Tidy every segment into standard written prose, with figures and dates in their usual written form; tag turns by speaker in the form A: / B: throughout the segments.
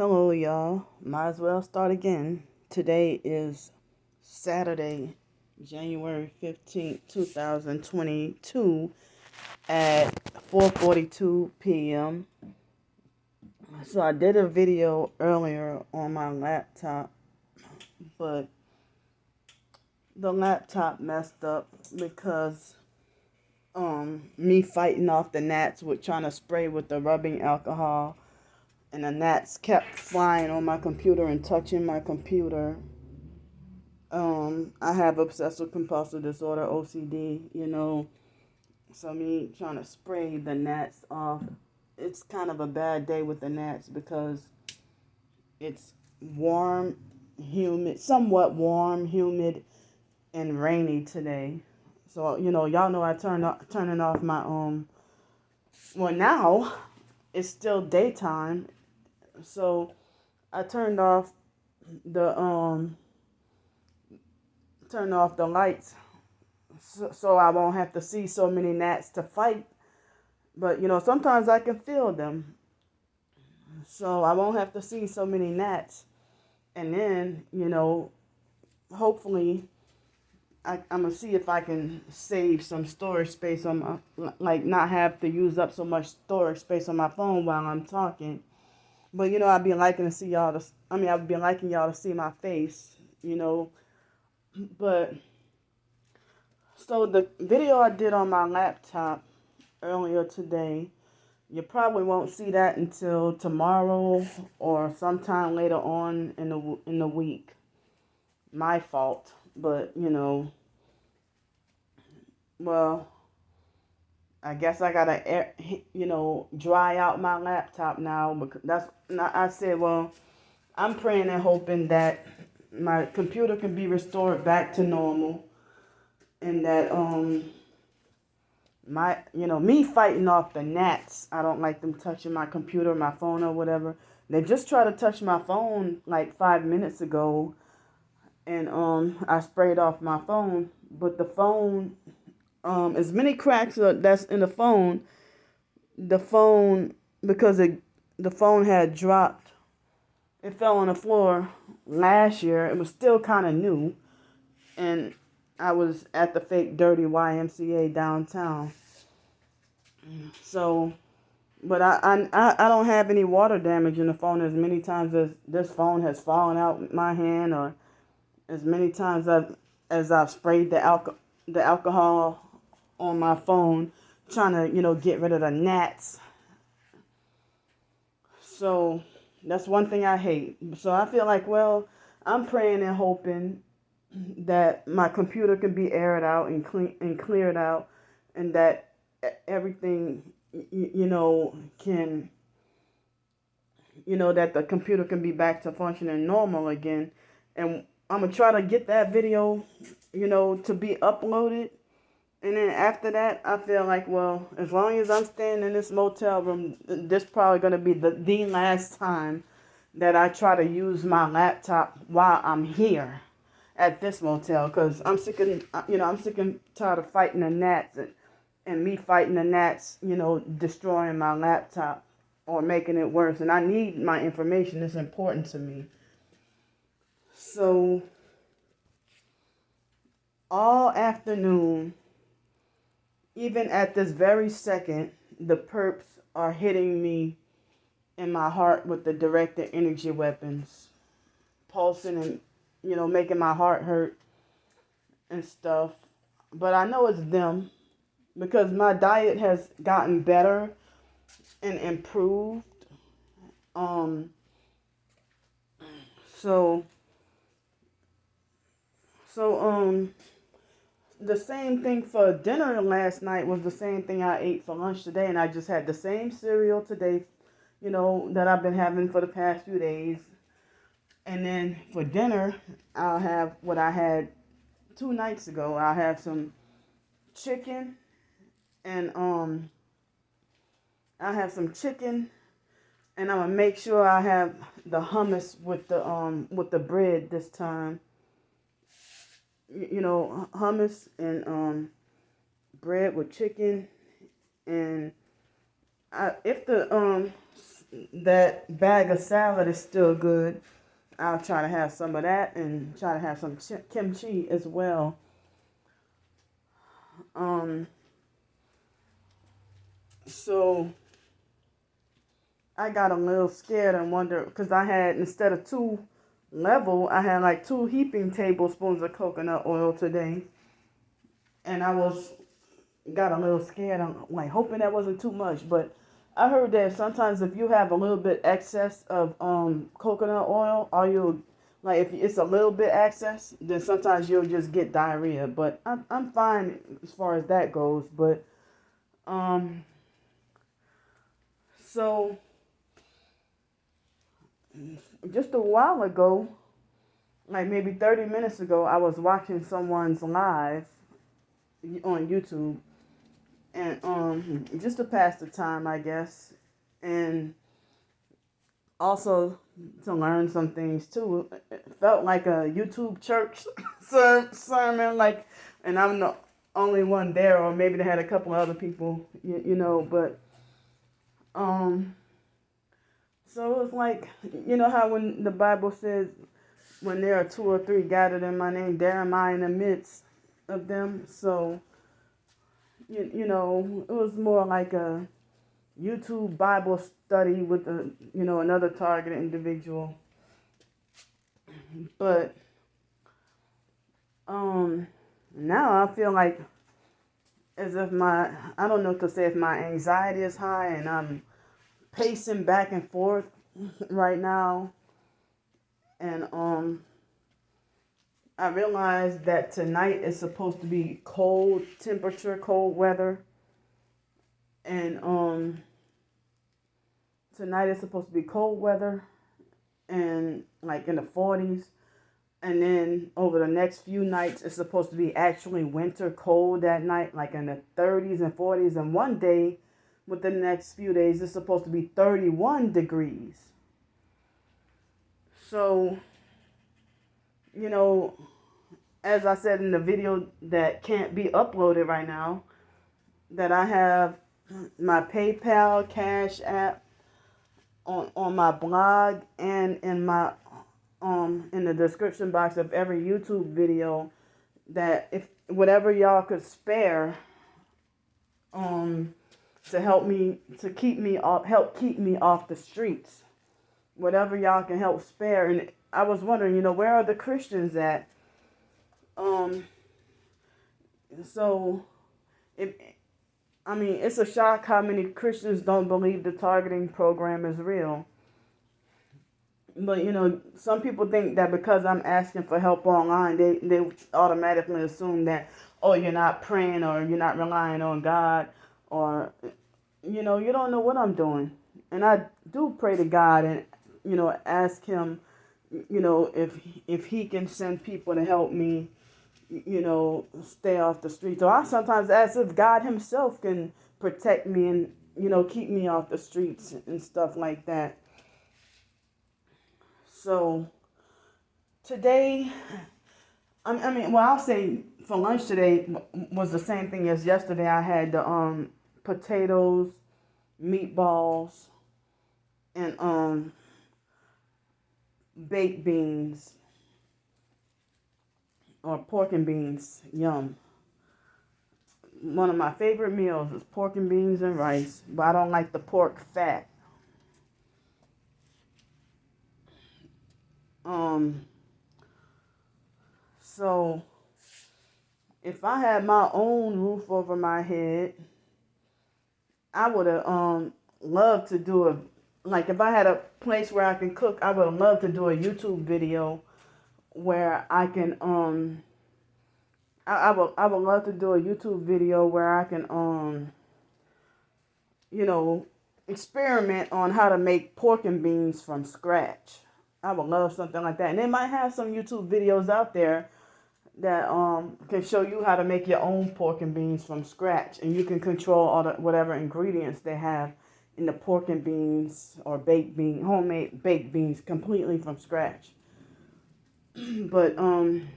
A: Hello, y'all. Might as well start again. Today is Saturday, January 15th, 2022 at 4:42 p.m. So I did a video earlier on my laptop, but the laptop messed up because me fighting off the gnats with trying to spray with the rubbing alcohol, and the gnats kept flying on my computer and touching my computer. I have obsessive compulsive disorder, OCD, so me trying to spray the gnats off. It's kind of a bad day with the gnats because it's warm, humid, somewhat warm, humid, and rainy today. So, y'all know I turning off my, well, now it's still daytime. So I the, um, turned off the lights so I won't have to see so many gnats to fight. But, sometimes I can feel them. So I won't have to see so many gnats. And then, hopefully I'm going to see if I can save some storage space on my, like not have to use up so much storage space on my phone while I'm talking. But, I'd be liking to see y'all I'd be liking y'all to see my face. But, so the video I did on my laptop earlier today, you probably won't see that until tomorrow or sometime later on in the week. My fault, but well, I guess I gotta dry out my laptop now because I said, well, I'm praying and hoping that my computer can be restored back to normal, and that me fighting off the gnats. I don't like them touching my computer, my phone, or whatever. They just tried to touch my phone like 5 minutes ago, and I sprayed off my phone. But the phone, as many cracks that's in the phone because the phone had dropped. It fell on the floor last year. It was still kind of new, and I was at the fake dirty YMCA downtown. So, but I don't have any water damage in the phone as many times as this phone has fallen out my hand, or as many times as I've sprayed the alcohol on my phone, trying to get rid of the gnats. So that's one thing I hate. So I feel like, well, I'm praying and hoping that my computer can be aired out and cleared out, and that everything can that the computer can be back to functioning normal again. And I'm gonna try to get that video to be uploaded. And then after that, I feel like, well, as long as I'm staying in this motel room, this probably going to be the last time that I try to use my laptop while I'm here at this motel, because I'm sick and tired of fighting the gnats and me fighting the gnats, destroying my laptop or making it worse. And I need my information. It's important to me. So all afternoon, even at this very second, the perps are hitting me in my heart with the directed energy weapons, pulsing and, making my heart hurt and stuff. But I know it's them because my diet has gotten better and improved. Um, so, so, the same thing for dinner last night was the same thing I ate for lunch today, and I just had the same cereal today, that I've been having for the past few days. And then for dinner, I'll have what I had 2 nights ago. I'll have some chicken, and I'll have some chicken, and I'm gonna make sure I have the hummus with the bread this time. Hummus and bread with chicken, and if the that bag of salad is still good. I'll try to have some of that and try to have some kimchi as well. Um, so I got a little scared and wondered because I had, instead of I had like 2 heaping tablespoons of coconut oil today, and I got a little scared. I'm like hoping that wasn't too much, but I heard that sometimes if you have a little bit excess of coconut oil, or you like if it's a little bit excess, then sometimes you'll just get diarrhea. But I'm fine as far as that goes. But um, so just a while ago, like maybe 30 minutes ago, I was watching someone's live on YouTube, and just to pass the time, I guess, and also to learn some things too. It felt like a YouTube church sermon, like, and I'm the only one there, or maybe they had a couple of other people, but so it was like, how when the Bible says, when there are 2 or 3 gathered in my name, there am I in the midst of them. So it was more like a YouTube Bible study with another targeted individual. But now I feel like as if I don't know what to say, if my anxiety is high and I'm pacing back and forth right now. And I realized that tonight is supposed to be cold temperature, cold weather. And tonight is supposed to be cold weather and like in the 40s. And then over the next few nights, it's supposed to be actually winter cold that night, like in the 30s and 40s. And one day, within the next few days, it's supposed to be 31 degrees. So, as I said in the video that can't be uploaded right now, that I have my PayPal, Cash App on my blog and in my in the description box of every YouTube video, that if whatever y'all could spare to help keep me off the streets, whatever y'all can help spare. And I was wondering, where are the Christians at? So it's a shock how many Christians don't believe the targeting program is real. But, some people think that because I'm asking for help online, they automatically assume that, oh, you're not praying or you're not relying on God, or, you don't know what I'm doing. And I do pray to God and, ask him, if he can send people to help me, stay off the streets. Or I sometimes ask if God himself can protect me and, keep me off the streets and stuff like that. So today, I'll say for lunch today was the same thing as yesterday. I had the potatoes, meatballs, and baked beans, or pork and beans. Yum. One of my favorite meals is pork and beans and rice, but I don't like the pork fat. So if I had my own roof over my head, I would have loved to do if I had a place where I can cook, I would have loved to do a YouTube video where I can I would love to do a YouTube video where I can experiment on how to make pork and beans from scratch. I would love something like that. And they might have some YouTube videos out there that can show you how to make your own pork and beans from scratch, and you can control all the whatever ingredients they have in the pork and beans or homemade baked beans completely from scratch. But I'm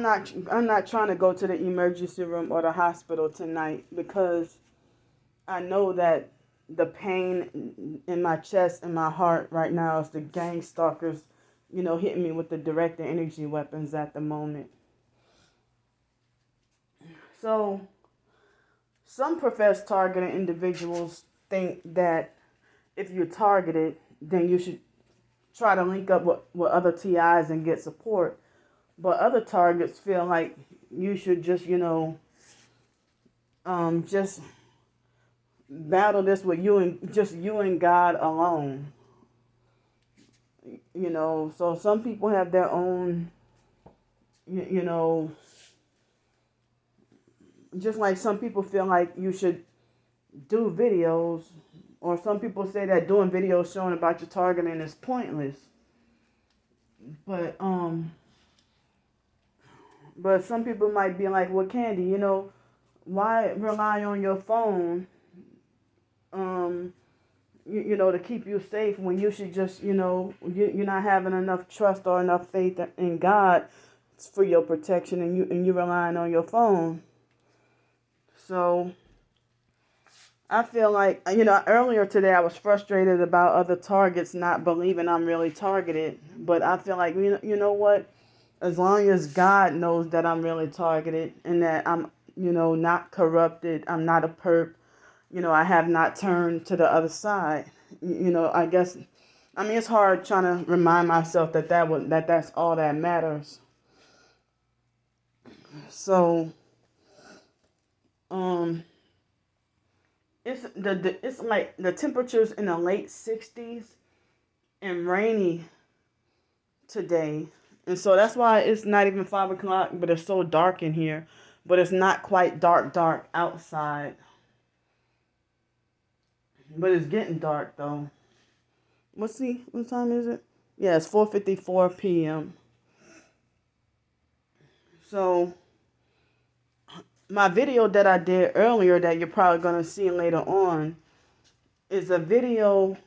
A: not trying to go to the emergency room or the hospital tonight, because I know that the pain in my chest and my heart right now is the gang stalkers, hitting me with the direct energy weapons at the moment. So some professed targeted individuals think that if you're targeted, then you should try to link up with other TIs and get support. But other targets feel like you should just, just battle this with you and God alone. So some people have their own, just like some people feel like you should do videos, or some people say that doing videos showing about your targeting is pointless. But some people might be like, well, Candy, why rely on your phone, to keep you safe when you should just, you're not having enough trust or enough faith in God for your protection, and you relying on your phone. So I feel like, earlier today I was frustrated about other targets not believing I'm really targeted. But I feel like, you know what? As long as God knows that I'm really targeted and that I'm, not corrupted, I'm not a perp, I have not turned to the other side. I guess, it's hard trying to remind myself that's all that matters. So, it's like the temperatures in the late 60s and rainy today. And so that's why it's not even 5 o'clock, but it's so dark in here. But it's not quite dark outside. But it's getting dark though. Let's see, what time is it? Yeah, it's 4:54 p.m. So my video that I did earlier that you're probably going to see later on is a video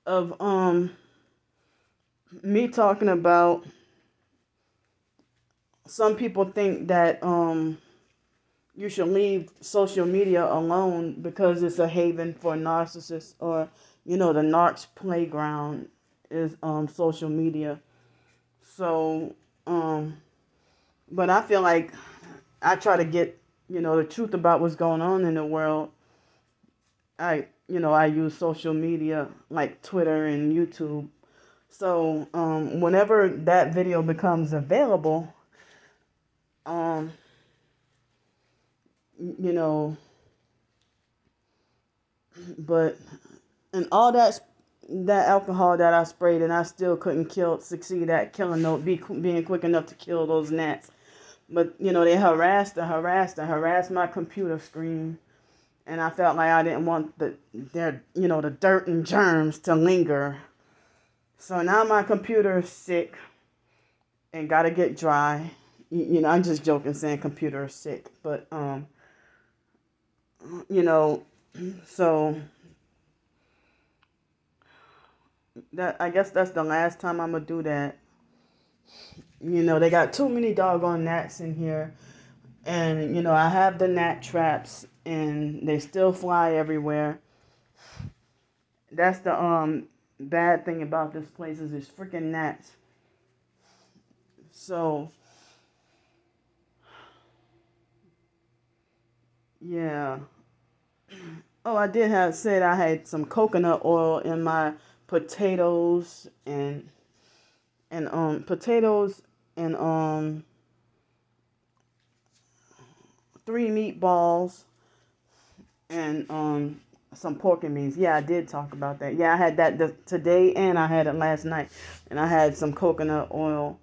A: of me talking about some people think that you should leave social media alone because it's a haven for narcissists, or the narcs playground is social media. So but I feel like I try to get the truth about what's going on in the world. I use social media like Twitter and YouTube. So whenever that video becomes available, but and all that alcohol that I sprayed, and I still couldn't succeed at killing being quick enough to kill those gnats. But they harassed my computer screen, and I felt like I didn't want the dirt and germs to linger. So now my computer is sick and gotta get dry. I'm just joking saying computer is sick, but so that, I guess that's the last time I'm gonna do that. They got too many doggone gnats in here, and I have the gnat traps, and they still fly everywhere. That's the bad thing about this place is there's freaking gnats. So yeah. Oh, I did have said I had some coconut oil in my potatoes and potatoes and 3 meatballs and some pork and beans. Yeah, I did talk about that. Yeah, I had that today, and I had it last night, and I had some coconut oil.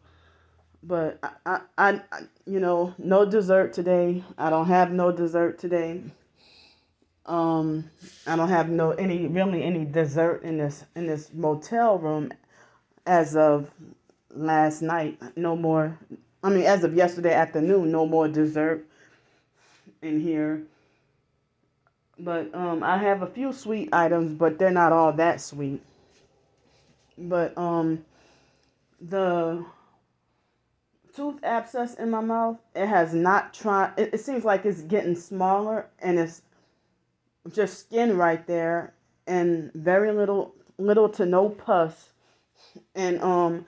A: But I no dessert today. I don't have no dessert today. I don't have any dessert in this motel room as of last night. No more. As of yesterday afternoon, no more dessert in here. But I have a few sweet items, but they're not all that sweet. But the tooth abscess in my mouth, it has not tried. It seems like it's getting smaller, and just skin right there, and very little to no pus, and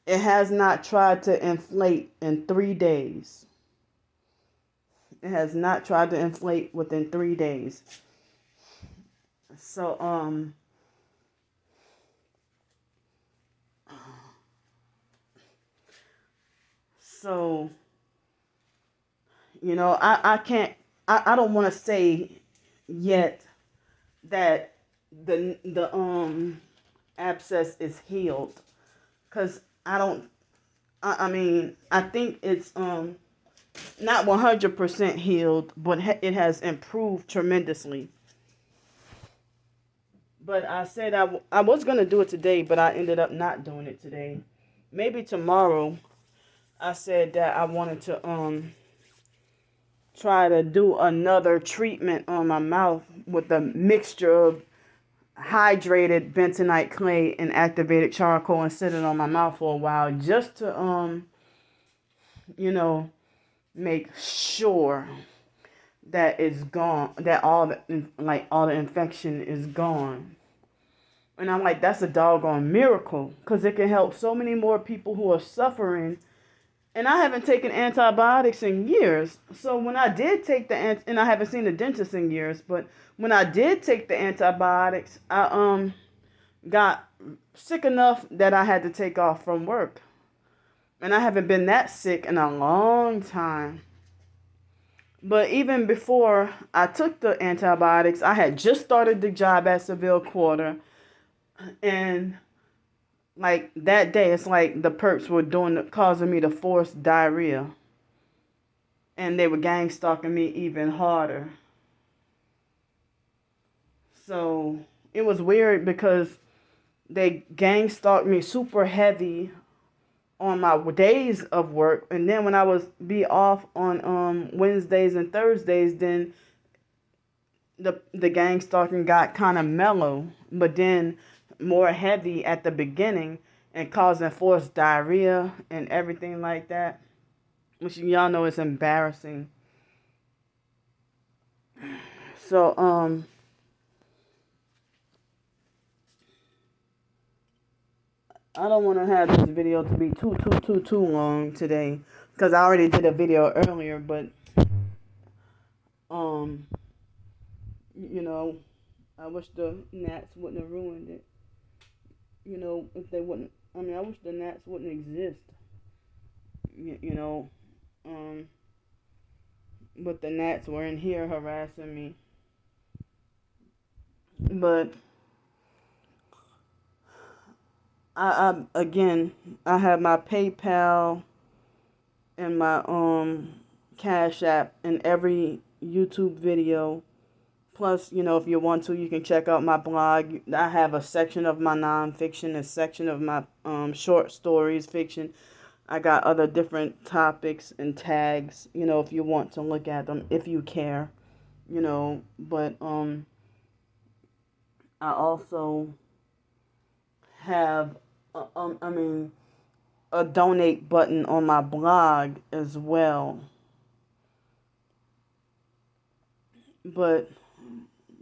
A: it has not tried to inflate in 3 days. It has not tried to inflate within 3 days. So so I can't, I don't want to say yet that the abscess is healed, because I mean, I think it's not 100% healed, but it has improved tremendously. But I said I was going to do it today, but I ended up not doing it today. Maybe tomorrow. I said that I wanted to try to do another treatment on my mouth with a mixture of hydrated bentonite clay and activated charcoal, and sit it on my mouth for a while, just to you know make sure that it's gone, that all the infection is gone. And I'm like, that's a doggone miracle, because it can help so many more people who are suffering. And I haven't taken antibiotics in years. So when I did take and I haven't seen a dentist in years, but when I did take the antibiotics, I got sick enough that I had to take off from work. And I haven't been that sick in a long time. But even before I took the antibiotics, I had just started the job at Seville Quarter. And like that day, it's like the perps were causing me to force diarrhea. And they were gang stalking me even harder. So it was weird, because they gang stalked me super heavy on my days of work, and then when I was be off on Wednesdays and Thursdays, then the gang stalking got kind of mellow, but then more heavy at the beginning, and causing forced diarrhea and everything like that, which y'all know is embarrassing. So I don't want to have this video to be too long today, because I already did a video earlier, but um you know, I wish the gnats wouldn't have ruined it. If they wouldn't, I mean, I wish the gnats wouldn't exist. You know, um, but the gnats were in here harassing me. But I again, I have my PayPal and my Cash App in every YouTube video. Plus, if you want to, you can check out my blog. I have a section of my nonfiction, a section of my short stories, fiction. I got other different topics and tags, if you want to look at them, if you care, But I also have, a donate button on my blog as well. But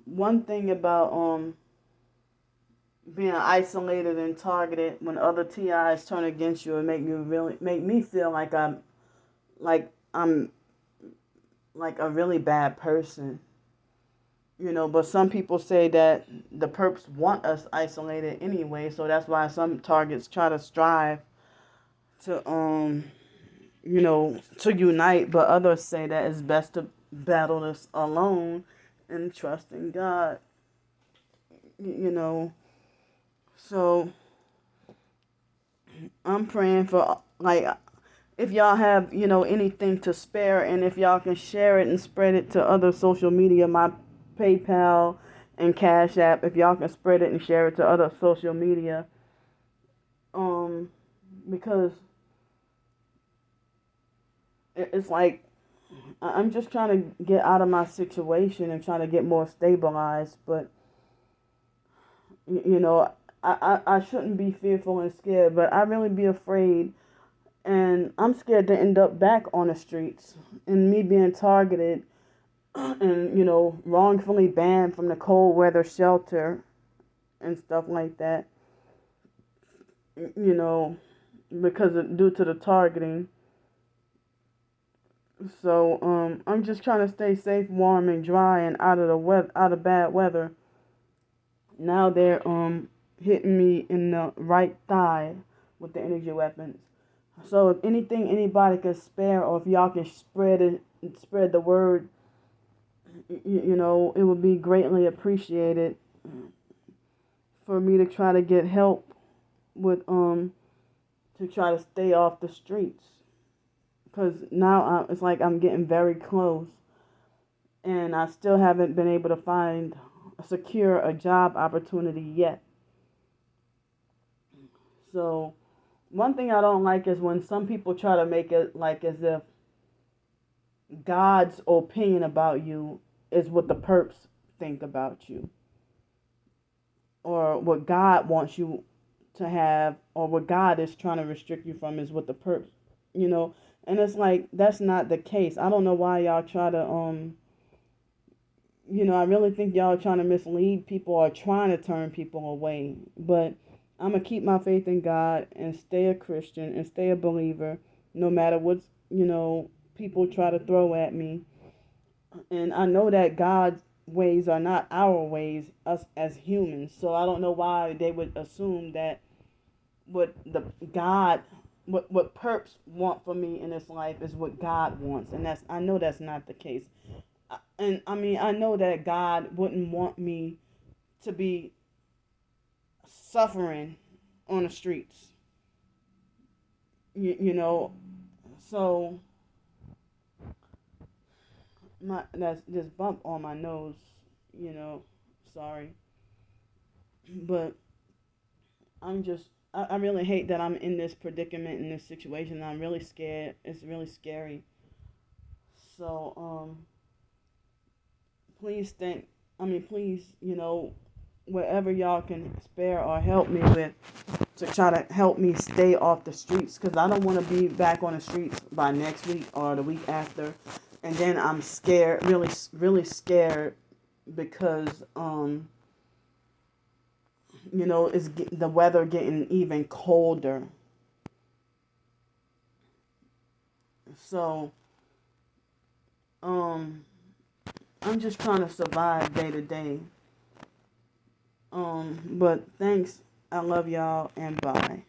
A: one thing about being isolated and targeted, when other TIs turn against you, it make me feel like I'm like a really bad person. But some people say that the perps want us isolated anyway, so that's why some targets try to strive to to unite, but others say that it's best to battle this alone and trust in God. So I'm praying for, like, if y'all have, anything to spare, and if y'all can share it and spread it to other social media, my PayPal and Cash App, if y'all can spread it and share it to other social media, because it's like, I'm just trying to get out of my situation and trying to get more stabilized, but, I shouldn't be fearful and scared, but I really be afraid, and I'm scared to end up back on the streets and me being targeted and, wrongfully banned from the cold weather shelter and stuff like that, you know, due to the targeting. So I'm just trying to stay safe, warm, and dry, and out of bad weather. Now they're hitting me in the right thigh with the energy weapons. So if anything anybody could spare, or if y'all can spread the word, it would be greatly appreciated for me to try to get help with to try to stay off the streets, because now it's like I'm getting very close, and I still haven't been able to secure a job opportunity yet. So one thing I don't like is when some people try to make it like as if God's opinion about you is what the perps think about you, or what God wants you to have, or what God is trying to restrict you from is what the perps, and it's like that's not the case. I don't know why y'all try to I really think y'all are trying to mislead people or trying to turn people away. But I'm going to keep my faith in God and stay a Christian and stay a believer no matter what, people try to throw at me. And I know that God's ways are not our ways, us as humans. So I don't know why they would assume that what perps want for me in this life is what God wants. And I know that's not the case. And I mean, I know that God wouldn't want me to be suffering on the streets. So that's this bump on my nose, sorry. But I really hate that I'm in this predicament, in this situation. I'm really scared. It's really scary. So, please wherever y'all can spare or help me with to try to help me stay off the streets, because I don't want to be back on the streets by next week or the week after, and then I'm scared, really, really scared, because it's the weather getting even colder. So I'm just trying to survive day to day. But thanks. I love y'all, and bye.